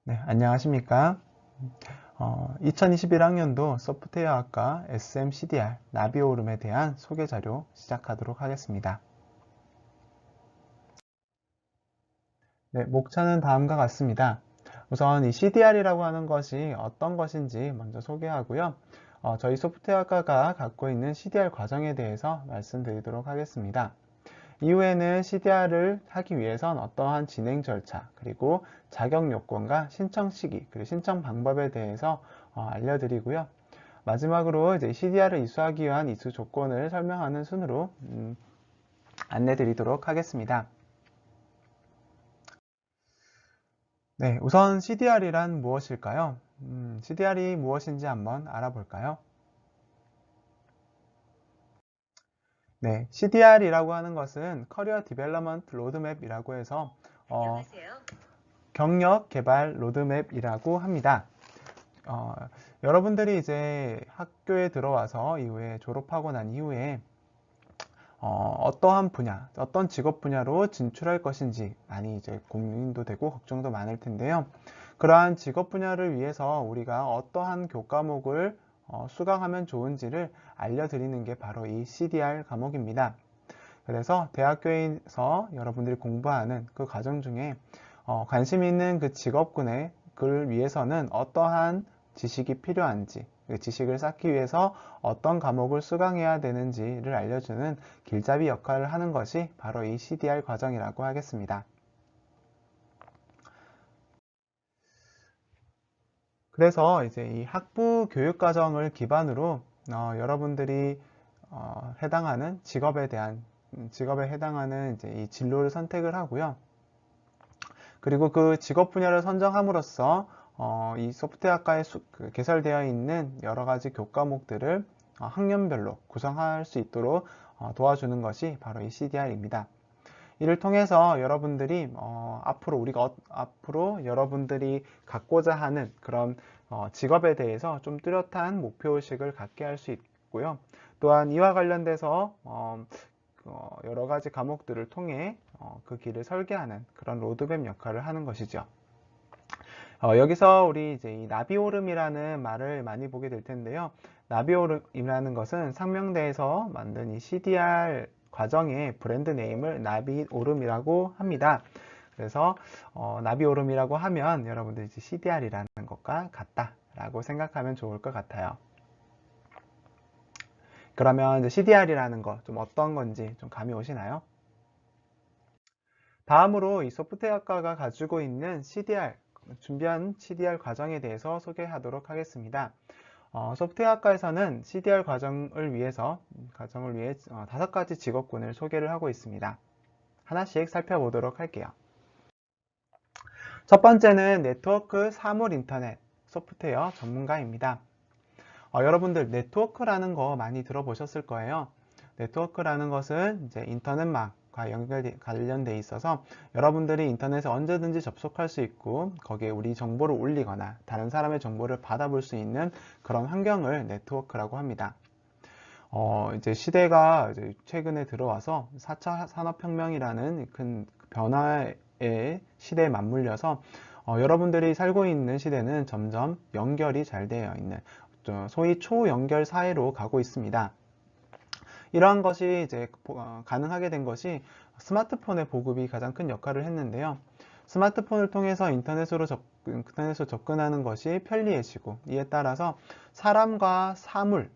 네, 안녕하십니까. 2021학년도 소프트웨어학과 SMCDR 나비오름에 대한 소개 자료 시작하도록 하겠습니다. 네, 목차는 다음과 같습니다. 우선 이 CDR이라고 하는 것이 어떤 것인지 먼저 소개하고요. 저희 소프트웨어학과가 갖고 있는 CDR 과정에 대해서 말씀드리도록 하겠습니다. 이후에는 CDR을 하기 위해선 어떠한 진행 절차, 그리고 자격 요건과 신청 시기, 그리고 신청 방법에 대해서 알려드리고요. 마지막으로 이제 CDR을 이수하기 위한 이수 조건을 설명하는 순으로 안내 드리도록 하겠습니다. 네, 우선 CDR이란 무엇일까요? CDR이 무엇인지 한번 알아볼까요? 네, CDR이라고 하는 것은 커리어 디벨롭먼트 로드맵이라고 해서 경력 개발 로드맵이라고 합니다. 여러분들이 이제 학교에 들어와서 이후에 졸업하고 난 이후에 어떠한 분야, 어떤 직업 분야로 진출할 것인지 많이 이제 고민도 되고 걱정도 많을 텐데요. 그러한 직업 분야를 위해서 우리가 어떠한 교과목을 수강하면 좋은지를 알려드리는 게 바로 이 CDR 과목입니다. 그래서 대학교에서 여러분들이 공부하는 그 과정 중에 관심 있는 그 직업군을 위해서는 어떠한 지식이 필요한지, 그 지식을 쌓기 위해서 어떤 과목을 수강해야 되는지를 알려주는 길잡이 역할을 하는 것이 바로 이 CDR 과정이라고 하겠습니다. 그래서 이제 이 학부 교육 과정을 기반으로 여러분들이 해당하는 직업에 해당하는 이제 이 진로를 선택을 하고요. 그리고 그 직업 분야를 선정함으로써 이 소프트웨어학과에 개설되어 있는 여러 가지 교과목들을 학년별로 구성할 수 있도록 도와주는 것이 바로 이 CDR입니다. 이를 통해서 여러분들이 앞으로 여러분들이 갖고자 하는 그런 직업에 대해서 좀 뚜렷한 목표의식을 갖게 할 수 있고요. 또한 이와 관련돼서 여러 가지 과목들을 통해 그 길을 설계하는 그런 로드맵 역할을 하는 것이죠. 여기서 우리 이제 이 나비오름이라는 말을 많이 보게 될 텐데요. 나비오름이라는 것은 상명대에서 만든 이 CDR 과정의 브랜드 네임을 나비오름이라고 합니다. 그래서 나비오름이라고 하면 여러분들 이제 CDR이라는 것과 같다라고 생각하면 좋을 것 같아요. 그러면 이제 CDR이라는 거 좀 어떤 건지 좀 감이 오시나요? 다음으로 이 소프트웨어학과가 가지고 있는 준비한 CDR 과정에 대해서 소개하도록 하겠습니다. 소프트웨어학과에서는 CDR 과정을 위해 5가지 직업군을 소개를 하고 있습니다. 하나씩 살펴보도록 할게요. 첫 번째는 네트워크 사물 인터넷 소프트웨어 전문가입니다. 여러분들 네트워크라는 거 많이 들어보셨을 거예요. 네트워크라는 것은 이제 인터넷망과 관련돼 있어서 여러분들이 인터넷에 언제든지 접속할 수 있고 거기에 우리 정보를 올리거나 다른 사람의 정보를 받아볼 수 있는 그런 환경을 네트워크라고 합니다. 이제 시대가 이제 최근에 들어와서 4차 산업혁명이라는 큰 변화의 시대에 맞물려서 여러분들이 살고 있는 시대는 점점 연결이 잘 되어 있는 소위 초연결 사회로 가고 있습니다. 이러한 것이 이제 가능하게 된 것이 스마트폰의 보급이 가장 큰 역할을 했는데요. 스마트폰을 통해서 인터넷으로 접근하는 것이 편리해지고 이에 따라서 사람과 사물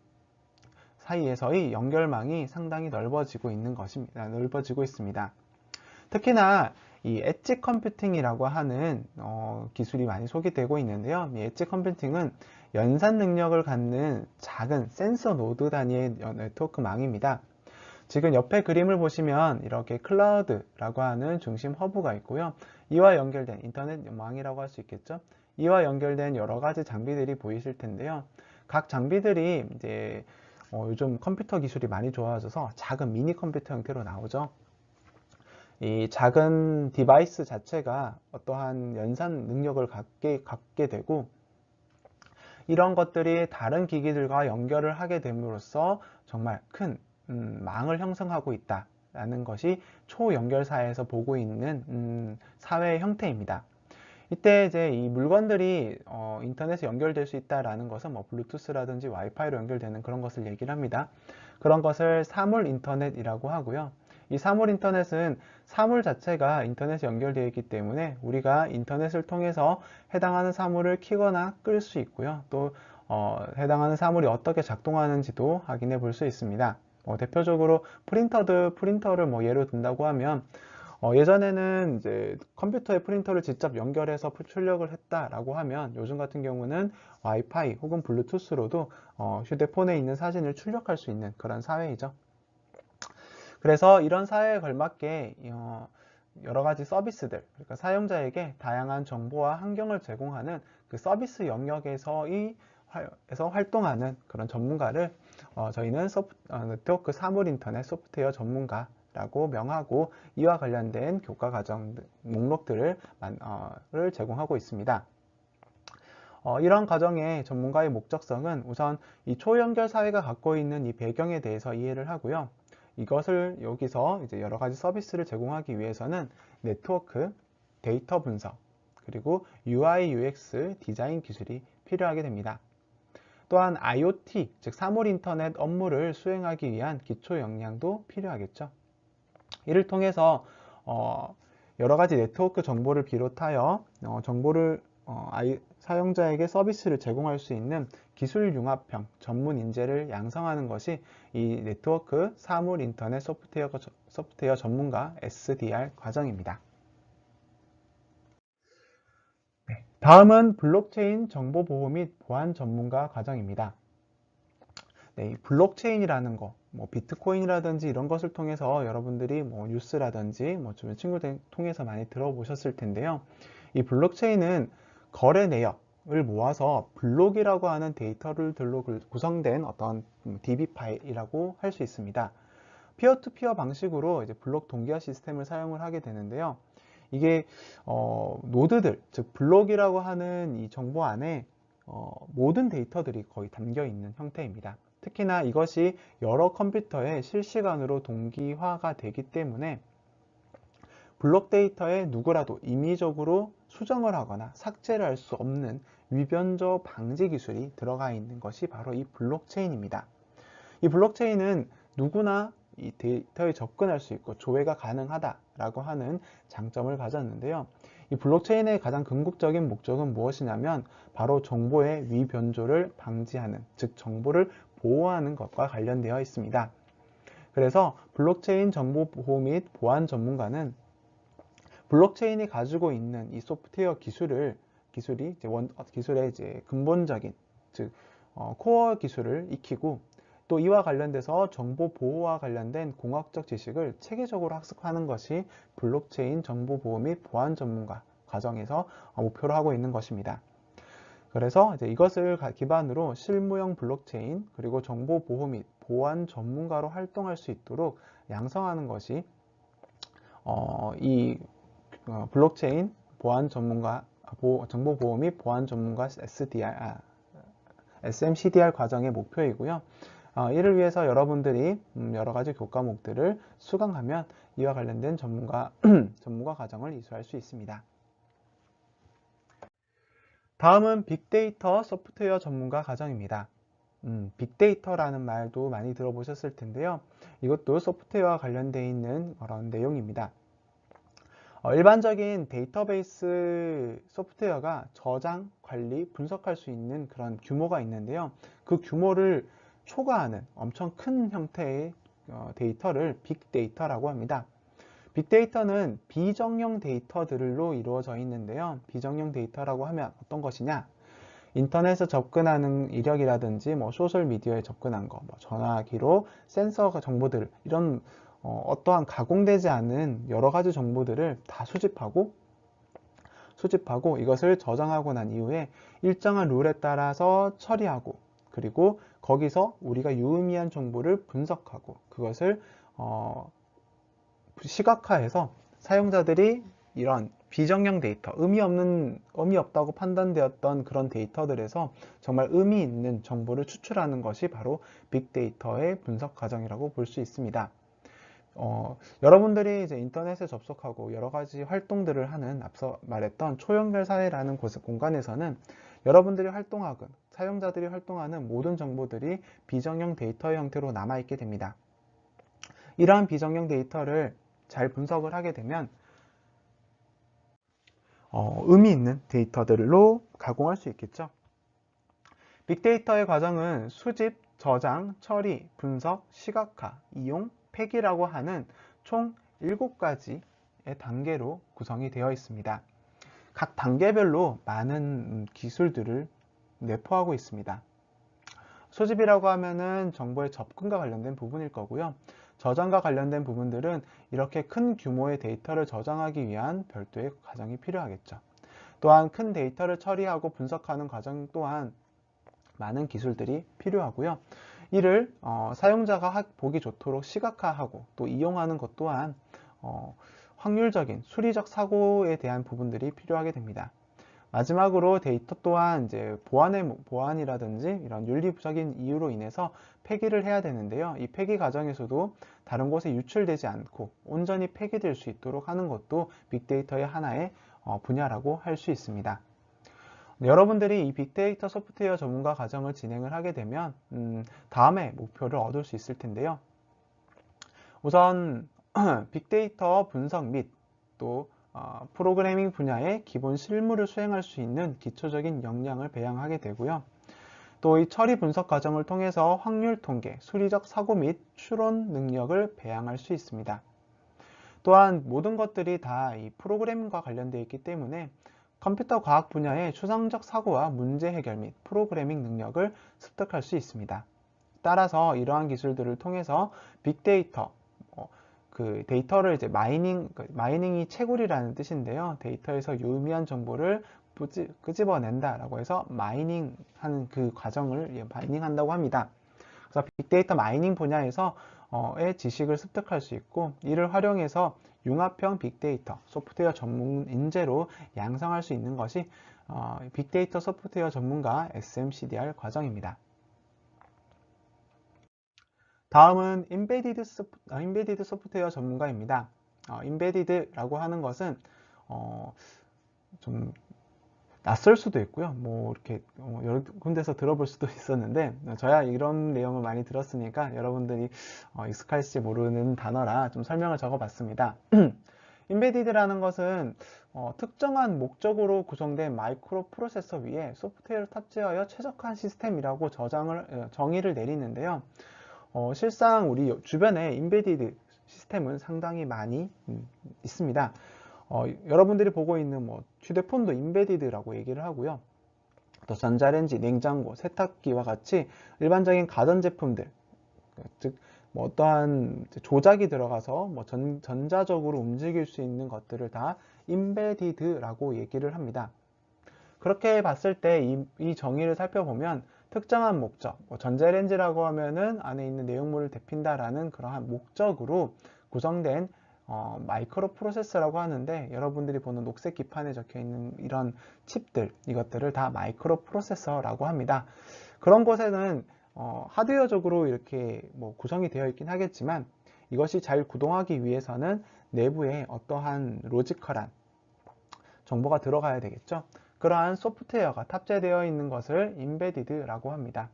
사이에서의 연결망이 상당히 넓어지고 있습니다. 특히나 이 엣지 컴퓨팅이라고 하는 기술이 많이 소개되고 있는데요. 이 엣지 컴퓨팅은 연산 능력을 갖는 작은 센서 노드 단위의 네트워크망입니다. 지금 옆에 그림을 보시면 이렇게 클라우드라고 하는 중심 허브가 있고요. 이와 연결된 인터넷망이라고 할 수 있겠죠. 이와 연결된 여러 가지 장비들이 보이실 텐데요. 각 장비들이 이제 요즘 컴퓨터 기술이 많이 좋아져서 작은 미니 컴퓨터 형태로 나오죠. 이 작은 디바이스 자체가 어떠한 연산 능력을 갖게 되고 이런 것들이 다른 기기들과 연결을 하게 됨으로써 정말 큰 망을 형성하고 있다라는 것이 초연결사에서 보고 있는 사회의 형태입니다. 이때 이제 이 물건들이 인터넷에 연결될 수 있다라는 것은 뭐 블루투스라든지 와이파이로 연결되는 그런 것을 얘기를 합니다. 그런 것을 사물 인터넷이라고 하고요. 이 사물 인터넷은 사물 자체가 인터넷에 연결되어 있기 때문에 우리가 인터넷을 통해서 해당하는 사물을 키거나 끌 수 있고요. 또 해당하는 사물이 어떻게 작동하는지도 확인해 볼 수 있습니다. 대표적으로 프린터를 뭐 예로 든다고 하면 예전에는 이제 컴퓨터에 프린터를 직접 연결해서 출력을 했다라고 하면 요즘 같은 경우는 와이파이 혹은 블루투스로도 휴대폰에 있는 사진을 출력할 수 있는 그런 사회이죠. 그래서 이런 사회에 걸맞게 여러 가지 서비스들, 그러니까 사용자에게 다양한 정보와 환경을 제공하는 그 서비스 영역에서 활동하는 그런 전문가를 저희는 네트워크 사물 인터넷 소프트웨어 전문가라고 명하고 이와 관련된 교과 과정 목록들을 제공하고 있습니다. 이런 과정의 전문가의 목적성은 우선 이 초연결 사회가 갖고 있는 이 배경에 대해서 이해를 하고요. 이것을 여기서 이제 여러 가지 서비스를 제공하기 위해서는 네트워크, 데이터 분석, 그리고 UI, UX 디자인 기술이 필요하게 됩니다. 또한 IoT, 즉 사물 인터넷 업무를 수행하기 위한 기초 역량도 필요하겠죠. 이를 통해서 여러 가지 네트워크 정보를 비롯하여 사용자에게 서비스를 제공할 수 있는 기술 융합형 전문 인재를 양성하는 것이 이 네트워크 사물 인터넷 소프트웨어 전문가 SDR 과정입니다. 다음은 블록체인 정보보호 및 보안 전문가 과정입니다. 이 블록체인이라는 거, 뭐 비트코인이라든지 이런 것을 통해서 여러분들이 뭐 뉴스라든지 뭐 주변 친구들 통해서 많이 들어보셨을 텐데요. 이 블록체인은 거래 내역을 모아서 블록이라고 하는 데이터를 들로 구성된 어떤 DB 파일이라고 할 수 있습니다. 피어투피어 방식으로 이제 블록 동기화 시스템을 사용을 하게 되는데요. 이게 노드들, 즉 블록이라고 하는 이 정보 안에 모든 데이터들이 거의 담겨 있는 형태입니다. 특히나 이것이 여러 컴퓨터에 실시간으로 동기화가 되기 때문에 블록 데이터에 누구라도 임의적으로 수정을 하거나 삭제를 할 수 없는 위변조 방지 기술이 들어가 있는 것이 바로 이 블록체인입니다. 이 블록체인은 누구나 이 데이터에 접근할 수 있고 조회가 가능하다라고 하는 장점을 가졌는데요. 이 블록체인의 가장 궁극적인 목적은 무엇이냐면 바로 정보의 위변조를 방지하는, 즉 정보를 보호하는 것과 관련되어 있습니다. 그래서 블록체인 정보보호 및 보안 전문가는 블록체인이 가지고 있는 이 소프트웨어 기술의 이제 근본적인, 즉 코어 기술을 익히고 또 이와 관련돼서 정보 보호와 관련된 공학적 지식을 체계적으로 학습하는 것이 블록체인 정보보호 및 보안 전문가 과정에서 목표로 하고 있는 것입니다. 그래서 이제 이것을 기반으로 실무형 블록체인 그리고 정보보호 및 보안 전문가로 활동할 수 있도록 양성하는 것이 이 블록체인 보안 전문가 정보보호 및 보안 전문가 SMCDR 과정의 목표이고요. 이를 위해서 여러분들이 여러 가지 교과목들을 수강하면 이와 관련된 전문가 과정을 이수할 수 있습니다. 다음은 빅데이터 소프트웨어 전문가 과정입니다. 빅데이터라는 말도 많이 들어보셨을 텐데요. 이것도 소프트웨어와 관련되어 있는 그런 내용입니다. 일반적인 데이터베이스 소프트웨어가 저장, 관리, 분석할 수 있는 그런 규모가 있는데요. 그 규모를 초과하는 엄청 큰 형태의 데이터를 빅데이터라고 합니다. 빅데이터는 비정형 데이터들로 이루어져 있는데요. 비정형 데이터라고 하면 어떤 것이냐? 인터넷에 접근하는 이력이라든지 뭐 소셜미디어에 접근한 거, 뭐 전화기로 센서 정보들, 이런 어떠한 가공되지 않은 여러 가지 정보들을 다 수집하고 이것을 저장하고 난 이후에 일정한 룰에 따라서 처리하고, 그리고 거기서 우리가 유의미한 정보를 분석하고 그것을 시각화해서 사용자들이 이런 비정형 데이터, 의미 없다고 판단되었던 그런 데이터들에서 정말 의미 있는 정보를 추출하는 것이 바로 빅데이터의 분석 과정이라고 볼 수 있습니다. 여러분들이 이제 인터넷에 접속하고 여러 가지 활동들을 하는 앞서 말했던 초연결 사회라는 공간에서는 여러분들이 활동하고 사용자들이 활동하는 모든 정보들이 비정형 데이터의 형태로 남아있게 됩니다. 이러한 비정형 데이터를 잘 분석을 하게 되면 의미 있는 데이터들로 가공할 수 있겠죠. 빅데이터의 과정은 수집, 저장, 처리, 분석, 시각화, 이용, 폐기라고 하는 총 7가지의 단계로 구성이 되어 있습니다. 각 단계별로 많은 기술들을 내포하고 있습니다. 수집이라고 하면은 정보의 접근과 관련된 부분일 거고요. 저장과 관련된 부분들은 이렇게 큰 규모의 데이터를 저장하기 위한 별도의 과정이 필요하겠죠. 또한 큰 데이터를 처리하고 분석하는 과정 또한 많은 기술들이 필요하고요. 이를 사용자가 보기 좋도록 시각화하고 또 이용하는 것 또한 확률적인 수리적 사고에 대한 부분들이 필요하게 됩니다. 마지막으로 데이터 또한 이제 보안이라든지 이런 윤리적인 이유로 인해서 폐기를 해야 되는데요. 이 폐기 과정에서도 다른 곳에 유출되지 않고 온전히 폐기될 수 있도록 하는 것도 빅데이터의 하나의 분야라고 할 수 있습니다. 여러분들이 이 빅데이터 소프트웨어 전문가 과정을 진행을 하게 되면 다음에 목표를 얻을 수 있을 텐데요. 우선 빅데이터 분석 및 또 프로그래밍 분야의 기본 실무를 수행할 수 있는 기초적인 역량을 배양하게 되고요. 또 이 처리 분석 과정을 통해서 확률 통계, 수리적 사고 및 추론 능력을 배양할 수 있습니다. 또한 모든 것들이 다 이 프로그래밍과 관련되어 있기 때문에 컴퓨터 과학 분야의 추상적 사고와 문제 해결 및 프로그래밍 능력을 습득할 수 있습니다. 따라서 이러한 기술들을 통해서 빅데이터, 그 데이터를 이제 마이닝이 채굴이라는 뜻인데요. 데이터에서 유의미한 정보를 끄집어낸다라고 해서 마이닝하는 그 과정을 마이닝한다고 합니다. 그래서 빅데이터 마이닝 분야에서 의 지식을 습득할 수 있고 이를 활용해서 융합형 빅데이터 소프트웨어 전문 인재로 양성할 수 있는 것이 빅데이터 소프트웨어 전문가 SMCDR 과정입니다. 다음은 인베디드 소프트웨어 전문가입니다. 인베디드라고 하는 것은 좀 낯설 수도 있고요. 뭐 이렇게 여러 군데서 들어볼 수도 있었는데 저야 이런 내용을 많이 들었으니까 여러분들이 익숙할지 모르는 단어라 좀 설명을 적어봤습니다. 인베디드라는 것은 특정한 목적으로 구성된 마이크로 프로세서 위에 소프트웨어를 탑재하여 최적화 시스템이라고 정의를 내리는데요. 실상 우리 주변에 인베디드 시스템은 상당히 많이 있습니다. 여러분들이 보고 있는 휴대폰도 인베디드라고 얘기를 하고요. 또 전자레인지, 냉장고, 세탁기와 같이 일반적인 가전제품들, 즉 어떠한 조작이 들어가서 전자적으로 움직일 수 있는 것들을 다 인베디드라고 얘기를 합니다. 그렇게 봤을 때 이 정의를 살펴보면 특정한 목적, 전자레인지라고 하면은 안에 있는 내용물을 데핀다라는 그러한 목적으로 구성된 마이크로 프로세서라고 하는데 여러분들이 보는 녹색 기판에 적혀 있는 이런 칩들, 이것들을 다 마이크로 프로세서라고 합니다. 그런 곳에는 하드웨어적으로 이렇게 구성이 되어 있긴 하겠지만 이것이 잘 구동하기 위해서는 내부에 어떠한 로지컬한 정보가 들어가야 되겠죠. 그러한 소프트웨어가 탑재되어 있는 것을 인베디드라고 합니다.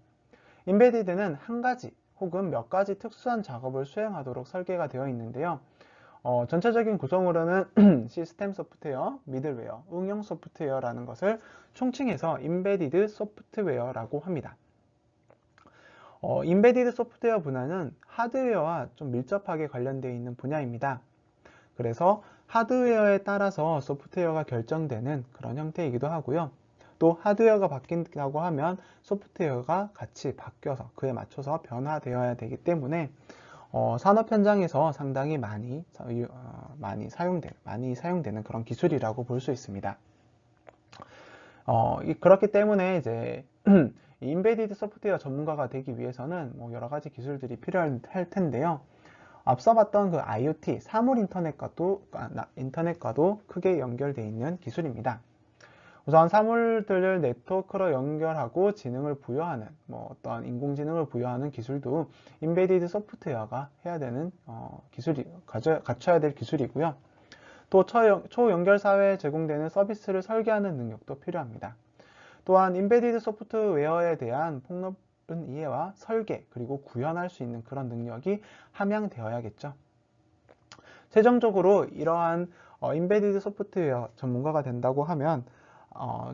인베디드는 한 가지 혹은 몇 가지 특수한 작업을 수행하도록 설계가 되어 있는데요. 전체적인 구성으로는 시스템 소프트웨어, 미들웨어, 응용 소프트웨어라는 것을 총칭해서 인베디드 소프트웨어라고 합니다. 인베디드 소프트웨어 분야는 하드웨어와 좀 밀접하게 관련되어 있는 분야입니다. 그래서 하드웨어에 따라서 소프트웨어가 결정되는 그런 형태이기도 하고요. 또 하드웨어가 바뀐다고 하면 소프트웨어가 같이 바뀌어서 그에 맞춰서 변화되어야 되기 때문에 산업 현장에서 상당히 많이 사용되는 그런 기술이라고 볼 수 있습니다. 그렇기 때문에 이제 인베디드 소프트웨어 전문가가 되기 위해서는 여러 가지 기술들이 필요할 텐데요. 앞서 봤던 그 IoT, 사물 인터넷과도 크게 연결되어 있는 기술입니다. 우선 사물들을 네트워크로 연결하고 지능을 부여하는, 어떤 인공지능을 부여하는 기술도 인베디드 소프트웨어가 해야 되는 갖춰야 될 기술이고요. 또 초연결 사회에 제공되는 서비스를 설계하는 능력도 필요합니다. 또한 인베디드 소프트웨어에 대한 폭넓은 이해와 설계, 그리고 구현할 수 있는 그런 능력이 함양되어야겠죠. 최종적으로 이러한 인베디드 소프트웨어 전문가가 된다고 하면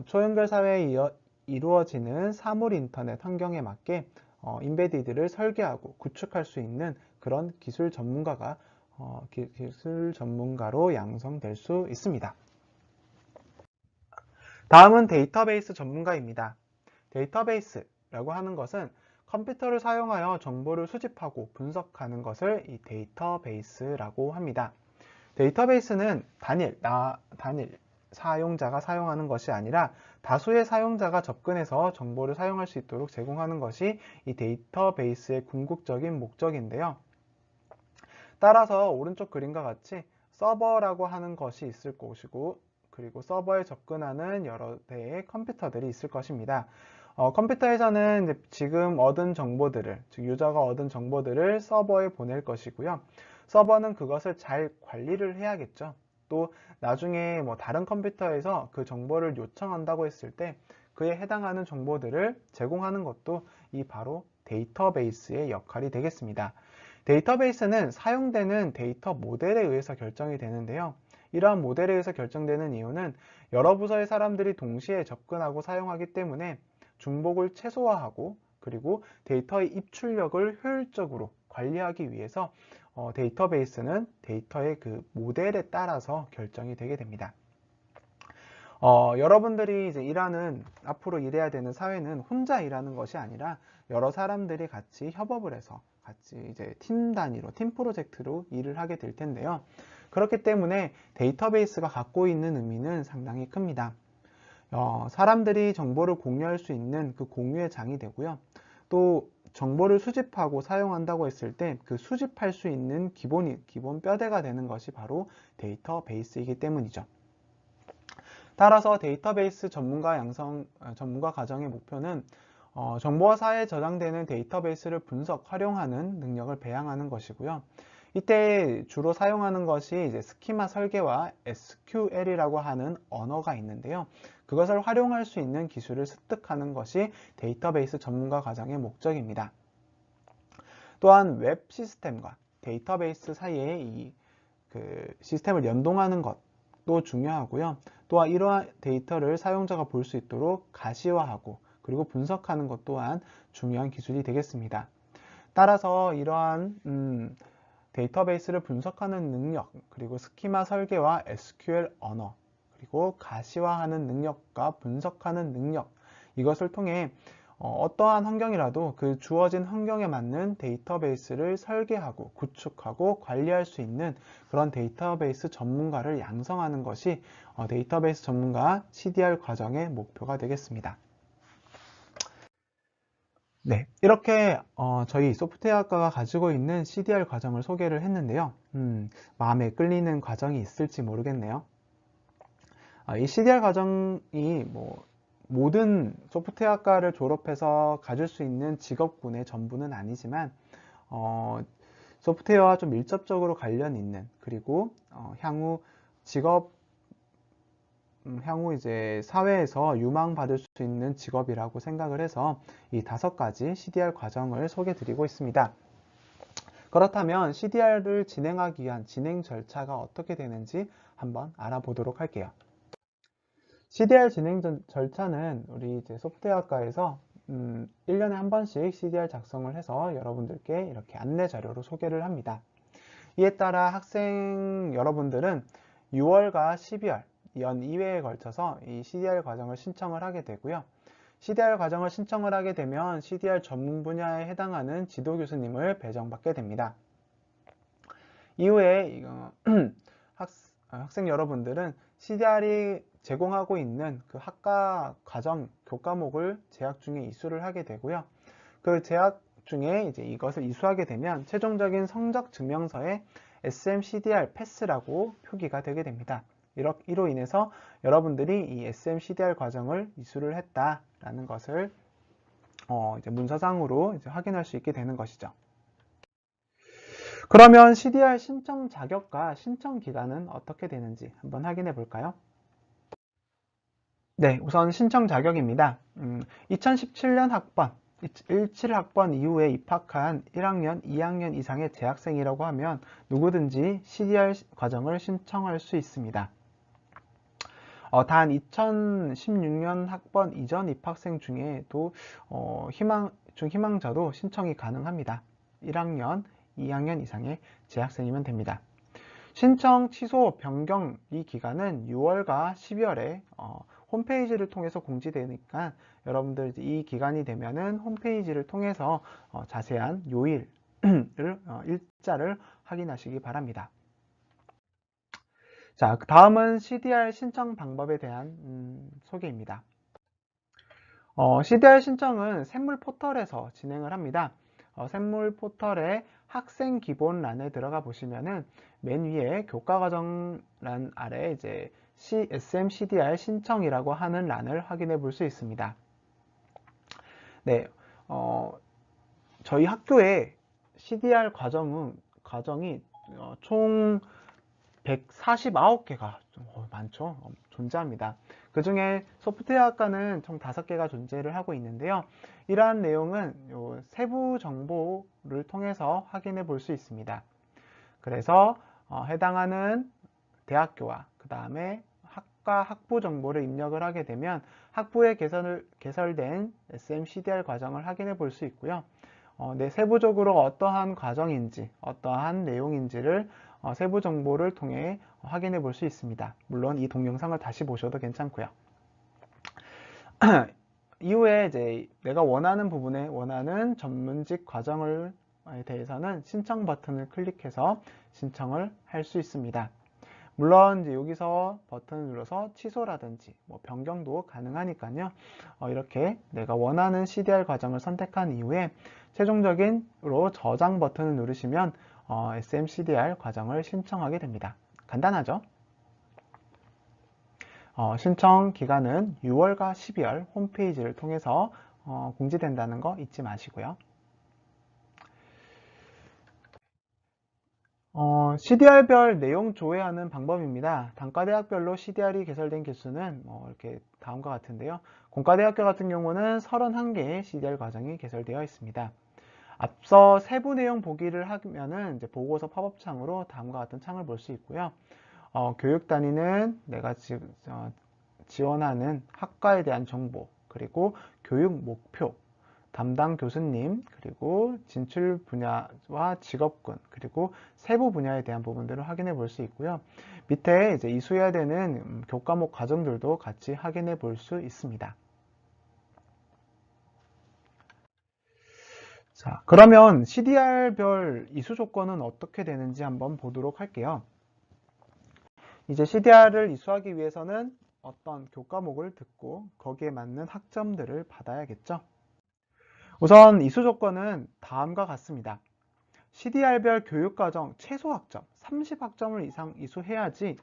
초연결 사회에 이루어지는 사물 인터넷 환경에 맞게 인베디드를 설계하고 구축할 수 있는 그런 기술 전문가로 양성될 수 있습니다. 다음은 데이터베이스 전문가입니다. 데이터베이스라고 하는 것은 컴퓨터를 사용하여 정보를 수집하고 분석하는 것을 이 데이터베이스라고 합니다. 데이터베이스는 단일 사용자가 사용하는 것이 아니라 다수의 사용자가 접근해서 정보를 사용할 수 있도록 제공하는 것이 이 데이터베이스의 궁극적인 목적인데요. 따라서 오른쪽 그림과 같이 서버라고 하는 것이 있을 것이고, 그리고 서버에 접근하는 여러 대의 컴퓨터들이 있을 것입니다. 컴퓨터에서는 이제 지금 얻은 정보들을, 즉 유저가 얻은 정보들을 서버에 보낼 것이고요. 서버는 그것을 잘 관리를 해야겠죠. 또 나중에 다른 컴퓨터에서 그 정보를 요청한다고 했을 때 그에 해당하는 정보들을 제공하는 것도 이 바로 데이터베이스의 역할이 되겠습니다. 데이터베이스는 사용되는 데이터 모델에 의해서 결정이 되는데요. 이러한 모델에 의해서 결정되는 이유는 여러 부서의 사람들이 동시에 접근하고 사용하기 때문에 중복을 최소화하고, 그리고 데이터의 입출력을 효율적으로 관리하기 위해서 데이터베이스는 데이터의 그 모델에 따라서 결정이 되게 됩니다. 여러분들이 이제 앞으로 일해야 되는 사회는 혼자 일하는 것이 아니라 여러 사람들이 같이 협업을 해서 같이 이제 팀 단위로, 팀 프로젝트로 일을 하게 될 텐데요. 그렇기 때문에 데이터베이스가 갖고 있는 의미는 상당히 큽니다. 사람들이 정보를 공유할 수 있는 그 공유의 장이 되고요. 또 정보를 수집하고 사용한다고 했을 때 그 수집할 수 있는 기본 뼈대가 되는 것이 바로 데이터베이스이기 때문이죠. 따라서 데이터베이스 전문가 과정의 목표는 정보와 사회에 저장되는 데이터베이스를 활용하는 능력을 배양하는 것이고요. 이때 주로 사용하는 것이 이제 스키마 설계와 SQL이라고 하는 언어가 있는데요. 그것을 활용할 수 있는 기술을 습득하는 것이 데이터베이스 전문가 과정의 목적입니다. 또한 웹 시스템과 데이터베이스 사이에 그 시스템을 연동하는 것도 중요하고요. 또한 이러한 데이터를 사용자가 볼 수 있도록 가시화하고 그리고 분석하는 것 또한 중요한 기술이 되겠습니다. 따라서 이러한 데이터베이스를 분석하는 능력, 그리고 스키마 설계와 SQL 언어, 그리고 가시화하는 능력과 분석하는 능력, 이것을 통해 어떠한 환경이라도 그 주어진 환경에 맞는 데이터베이스를 설계하고 구축하고 관리할 수 있는 그런 데이터베이스 전문가를 양성하는 것이 데이터베이스 전문가 CDR 과정의 목표가 되겠습니다. 네, 이렇게 저희 소프트웨어학과가 가지고 있는 CDR 과정을 소개를 했는데요. 마음에 끌리는 과정이 있을지 모르겠네요. 이 CDR 과정이 모든 소프트웨어학과를 졸업해서 가질 수 있는 직업군의 전부는 아니지만 소프트웨어와 좀 밀접적으로 관련 있는, 그리고 향후 이제 사회에서 유망받을 수 있는 직업이라고 생각을 해서 이 5가지 CDR 과정을 소개해 드리고 있습니다. 그렇다면 CDR을 진행하기 위한 진행 절차가 어떻게 되는지 한번 알아보도록 할게요. CDR 진행 절차는 우리 이제 소프트웨어학과에서 1년에 한 번씩 CDR 작성을 해서 여러분들께 이렇게 안내 자료로 소개를 합니다. 이에 따라 학생 여러분들은 6월과 12월 연 2회에 걸쳐서 이 CDR 과정을 신청을 하게 되고요. CDR 과정을 신청을 하게 되면 CDR 전문 분야에 해당하는 지도 교수님을 배정받게 됩니다. 이후에 학생 여러분들은 CDR이 제공하고 있는 그 학과 과정 교과목을 재학 중에 이수를 하게 되고요. 그 재학 중에 이제 이것을 이수하게 되면 최종적인 성적 증명서에 SMCDR 패스라고 표기가 되게 됩니다. 이로 인해서 여러분들이 이 SMCDR 과정을 이수를 했다라는 것을 이제 문서상으로 이제 확인할 수 있게 되는 것이죠. 그러면 CDR 신청 자격과 신청 기간은 어떻게 되는지 한번 확인해 볼까요? 네, 우선 신청 자격입니다. 2017년 학번, 17학번 이후에 입학한 1학년, 2학년 이상의 재학생이라고 하면 누구든지 CDR 과정을 신청할 수 있습니다. 단 2016년 학번 이전 입학생 중에도 희망자도 신청이 가능합니다. 1학년, 2학년 이상의 재학생이면 됩니다. 신청 취소 변경 이 기간은 6월과 12월에 홈페이지를 통해서 공지되니까 여러분들 이 기간이 되면은 홈페이지를 통해서 자세한 요일을 일자를 확인하시기 바랍니다. 자, 다음은 CDR 신청 방법에 대한 소개입니다. CDR 신청은 샘물 포털에서 진행을 합니다. 샘물 포털의 학생 기본란에 들어가 보시면은 맨 위에 교과과정란 아래 이제 SMCDR 신청이라고 하는 란을 확인해 볼 수 있습니다. 네, 저희 학교에 CDR 과정이 총 149개가 많죠. 존재합니다. 그 중에 소프트웨어학과는 총 5개가 존재를 하고 있는데요. 이러한 내용은 세부 정보를 통해서 확인해 볼 수 있습니다. 그래서 해당하는 대학교와 그 다음에 학과 학부 정보를 입력을 하게 되면 학부에 개설된 SMCDR 과정을 확인해 볼 수 있고요. 세부적으로 어떠한 과정인지 어떠한 내용인지를 세부 정보를 통해 확인해 볼 수 있습니다. 물론 이 동영상을 다시 보셔도 괜찮고요. 이후에 이제 내가 원하는 부분에 원하는 전문직 과정에 대해서는 신청 버튼을 클릭해서 신청을 할 수 있습니다. 물론 이제 여기서 버튼을 눌러서 취소라든지 변경도 가능하니까요. 이렇게 내가 원하는 CDR 과정을 선택한 이후에 최종적인으로 저장 버튼을 누르시면 SMCDR 과정을 신청하게 됩니다. 간단하죠? 신청 기간은 6월과 12월 홈페이지를 통해서 공지된다는 거 잊지 마시고요. CDR별 내용 조회하는 방법입니다. 단과대학별로 CDR이 개설된 개수는 이렇게 다음과 같은데요. 공과대학교 같은 경우는 31개의 CDR 과정이 개설되어 있습니다. 앞서 세부 내용 보기를 하면은 이제 보고서 팝업 창으로 다음과 같은 창을 볼 수 있고요. 교육 단위는 내가 지원하는 학과에 대한 정보, 그리고 교육 목표, 담당 교수님, 그리고 진출 분야와 직업군, 그리고 세부 분야에 대한 부분들을 확인해 볼 수 있고요. 밑에 이제 이수해야 되는 교과목 과정들도 같이 확인해 볼 수 있습니다. 자, 그러면 CDR별 이수 조건은 어떻게 되는지 한번 보도록 할게요. 이제 CDR을 이수하기 위해서는 어떤 교과목을 듣고 거기에 맞는 학점들을 받아야겠죠. 우선 이수 조건은 다음과 같습니다. CDR별 교육과정 최소 학점 30학점을 이상 이수해야지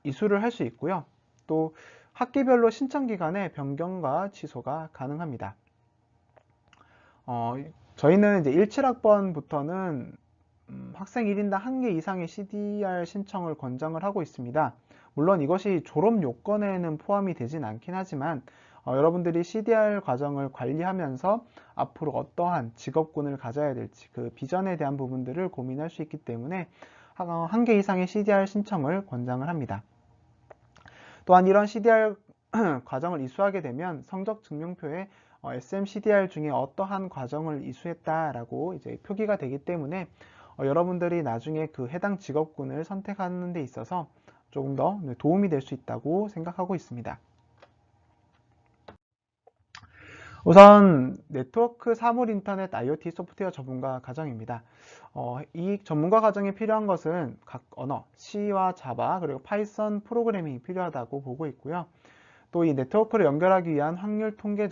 이수를 할 수 있고요. 또 학기별로 신청 기간에 변경과 취소가 가능합니다. 저희는 이제 17학번부터는 학생 1인당 1개 이상의 CDR 신청을 권장을 하고 있습니다. 물론 이것이 졸업 요건에는 포함이 되진 않긴 하지만 여러분들이 CDR 과정을 관리하면서 앞으로 어떠한 직업군을 가져야 될지 그 비전에 대한 부분들을 고민할 수 있기 때문에 1개 이상의 CDR 신청을 권장을 합니다. 또한 이런 CDR 과정을 이수하게 되면 성적 증명표에 SMCDR 중에 어떠한 과정을 이수했다라고 이제 표기가 되기 때문에 여러분들이 나중에 그 해당 직업군을 선택하는 데 있어서 조금 더 도움이 될 수 있다고 생각하고 있습니다. 우선 네트워크 사물 인터넷 IoT 소프트웨어 전문가 과정입니다. 이 전문가 과정에 필요한 것은 각 언어 C와 자바 그리고 파이썬 프로그래밍이 필요하다고 보고 있고요. 또 이 네트워크를 연결하기 위한 확률 통계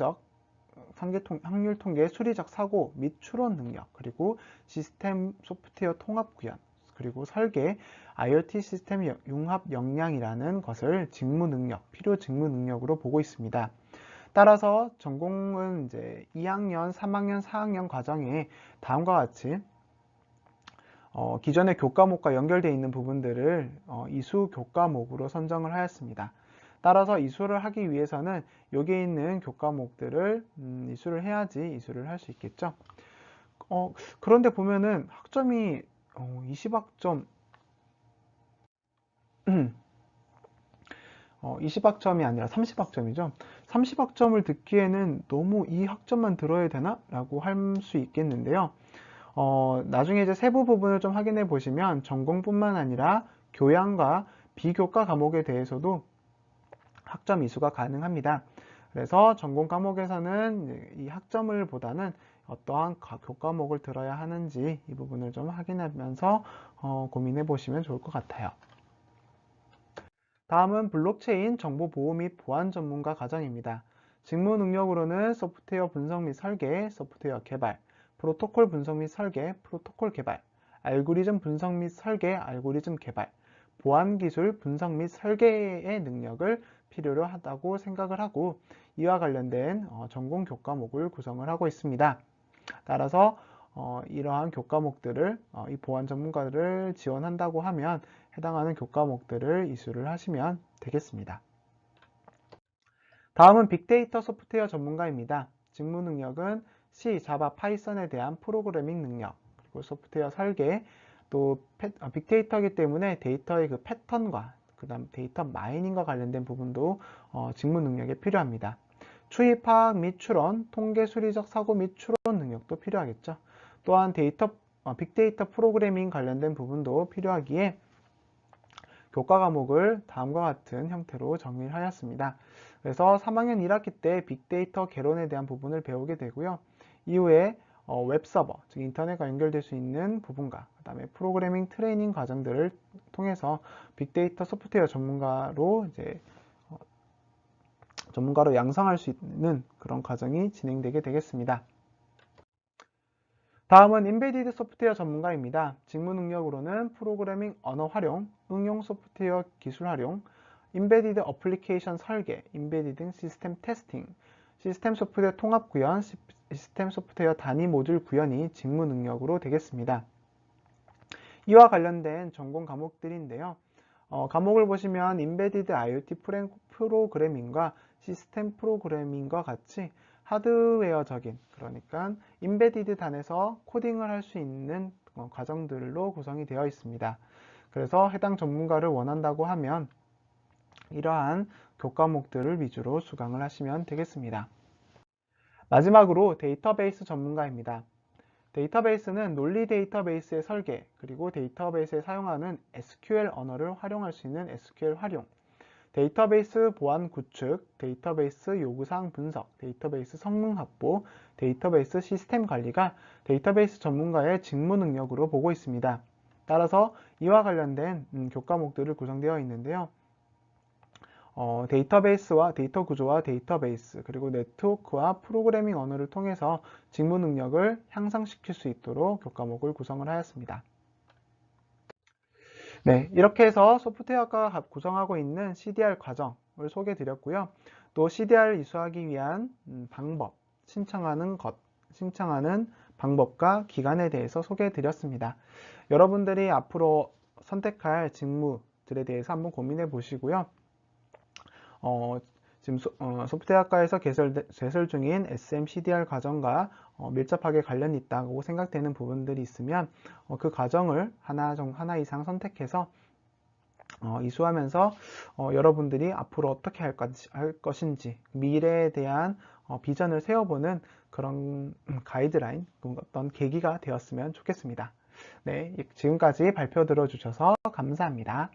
수리적 사고 및 추론 능력, 그리고 시스템 소프트웨어 통합 구현, 그리고 설계, IoT 시스템 융합 역량이라는 것을 직무 능력, 필요 직무 능력으로 보고 있습니다. 따라서 전공은 이제 2학년, 3학년, 4학년 과정에 다음과 같이 기존의 교과목과 연결되어 있는 부분들을 이수 교과목으로 선정을 하였습니다. 따라서 이수를 하기 위해서는 여기 있는 교과목들을 이수를 해야지 이수를 할 수 있겠죠. 그런데 보면은 학점이 20학점 20학점이 아니라 30학점이죠. 30학점을 듣기에는 너무 이 학점만 들어야 되나? 라고 할 수 있겠는데요. 나중에 이제 세부 부분을 좀 확인해 보시면 전공뿐만 아니라 교양과 비교과 과목에 대해서도 학점 이수가 가능합니다. 그래서 전공 과목에서는 이 학점을 보다는 어떠한 교과목을 들어야 하는지 이 부분을 좀 확인하면서 고민해 보시면 좋을 것 같아요. 다음은 블록체인 정보보호 및 보안 전문가 과정입니다. 직무 능력으로는 소프트웨어 분석 및 설계, 소프트웨어 개발, 프로토콜 분석 및 설계, 프로토콜 개발, 알고리즘 분석 및 설계, 알고리즘 개발, 보안 기술 분석 및 설계의 능력을 필요로 하다고 생각을 하고 이와 관련된 전공 교과목을 구성을 하고 있습니다. 따라서 이러한 교과목들을 이 보안 전문가들을 지원한다고 하면 해당하는 교과목들을 이수를 하시면 되겠습니다. 다음은 빅데이터 소프트웨어 전문가입니다. 직무 능력은 C, 자바, 파이썬에 대한 프로그래밍 능력, 그리고 소프트웨어 설계, 또 빅데이터이기 때문에 데이터의 그 패턴과 그 다음 데이터 마이닝과 관련된 부분도 직무 능력에 필요합니다. 추이 파악 및 추론, 통계 수리적 사고 및 추론 능력도 필요하겠죠. 또한 빅데이터 프로그래밍 관련된 부분도 필요하기에 교과 과목을 다음과 같은 형태로 정리를 하였습니다. 그래서 3학년 1학기 때 빅데이터 개론에 대한 부분을 배우게 되고요. 이후에 웹서버, 즉 인터넷과 연결될 수 있는 부분과 그 다음에 프로그래밍 트레이닝 과정들을 통해서 빅데이터 소프트웨어 전문가로 전문가로 양성할 수 있는 그런 과정이 진행되게 되겠습니다. 다음은 인베디드 소프트웨어 전문가입니다. 직무 능력으로는 프로그래밍 언어 활용, 응용 소프트웨어 기술 활용, 인베디드 어플리케이션 설계, 인베디드 시스템 테스팅, 시스템 소프트웨어 통합 구현, 시스템 소프트웨어 단위 모듈 구현이 직무 능력으로 되겠습니다. 이와 관련된 전공 과목들인데요. 과목을 보시면 인베디드 IoT 프로그래밍과 시스템 프로그래밍과 같이 하드웨어적인, 그러니까 인베디드 단에서 코딩을 할 수 있는 과정들로 구성이 되어 있습니다. 그래서 해당 전문가를 원한다고 하면 이러한 교과목들을 위주로 수강을 하시면 되겠습니다. 마지막으로 데이터베이스 전문가입니다. 데이터베이스는 논리 데이터베이스의 설계, 그리고 데이터베이스에 사용하는 SQL 언어를 활용할 수 있는 SQL 활용, 데이터베이스 보안 구축, 데이터베이스 요구사항 분석, 데이터베이스 성능 확보, 데이터베이스 시스템 관리가 데이터베이스 전문가의 직무 능력으로 보고 있습니다. 따라서 이와 관련된 교과목들을 구성되어 있는데요. 데이터베이스와 데이터 구조와 데이터베이스, 그리고 네트워크와 프로그래밍 언어를 통해서 직무 능력을 향상시킬 수 있도록 교과목을 구성을 하였습니다. 네, 이렇게 해서 소프트웨어가 구성하고 있는 CDR 과정을 소개해 드렸고요. 또 CDR 이수하기 위한 방법, 신청하는 방법과 기간에 대해서 소개해 드렸습니다. 여러분들이 앞으로 선택할 직무들에 대해서 한번 고민해 보시고요. 지금 소프트웨어학과에서 개설 중인 SM CDR 과정과 밀접하게 관련이 있다고 생각되는 부분들이 있으면 그 과정을 하나 이상 선택해서 이수하면서 여러분들이 앞으로 어떻게 할 것인지 미래에 대한 비전을 세워보는 그런 가이드라인, 어떤 계기가 되었으면 좋겠습니다. 네, 지금까지 발표 들어주셔서 감사합니다.